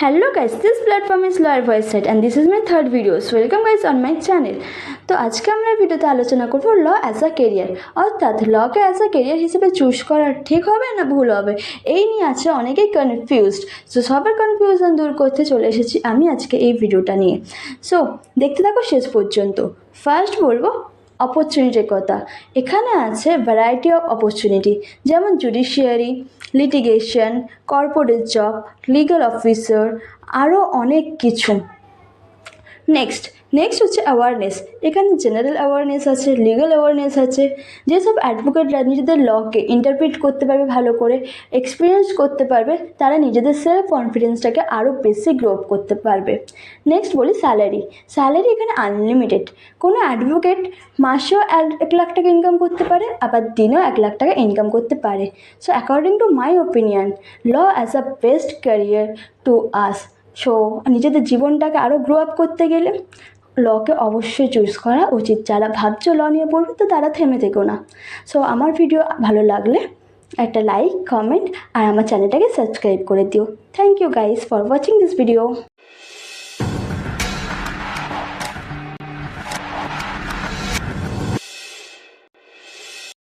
Hello guys, this platform is Lawyer Voice Set and this is my third video. So welcome guys on my channel. তো আজকে আমরা ভিডিওতে আলোচনা করব ল as আ career, অর্থাৎ লকে অ্যাজ আ কেরিয়ার হিসেবে চুজ করা ঠিক হবে না ভুল হবে, এই নিয়ে আছে অনেকেই কনফিউজড। সো সবার কনফিউশন দূর করতে চলে এসেছি আমি আজকে এই ভিডিওটা নিয়ে। সো দেখতে থাকো শেষ পর্যন্ত। ফার্স্ট বলবো অপরচুনিটির কথা। এখানে আছে ভ্যারাইটি অফ অপরচুনিটি, যেমন judiciary, litigation, corporate job, legal officer, আরও অনেক কিছু। নেক্সট হচ্ছে অ্যাওয়ারনেস। এখানে জেনারেল অ্যাওয়ারনেস আছে, লিগাল অ্যাওয়ারনেস আছে। যেসব অ্যাডভোকেটরা নিজেদের লকে ইন্টারপ্রিট করতে পারবে ভালো করে, এক্সপিরিয়েন্স করতে পারবে, তারা নিজেদের সেলফ কনফিডেন্সটাকে আরও বেশি গ্রো আপ করতে পারবে। নেক্সট বলি স্যালারি এখানে আনলিমিটেড। কোনো অ্যাডভোকেট মাসেও 1 লাখ টাকা ইনকাম করতে পারে, আবার দিনেও 1 লাখ টাকা ইনকাম করতে পারে। So according to my opinion, law as a best career to us. So নিজেদের জীবনটাকে আরও গ্রো আপ করতে গেলে লকে অবশ্যই চুজ করা উচিত। যারা ভাবছো ল নিয়ে পড়বে, তো তারা থেমে থেকো না। সো আমার ভিডিও ভালো লাগলে একটা লাইক, কমেন্ট আর আমার চ্যানেলটাকে সাবস্ক্রাইব করে দিও। Thank you guys for watching this video.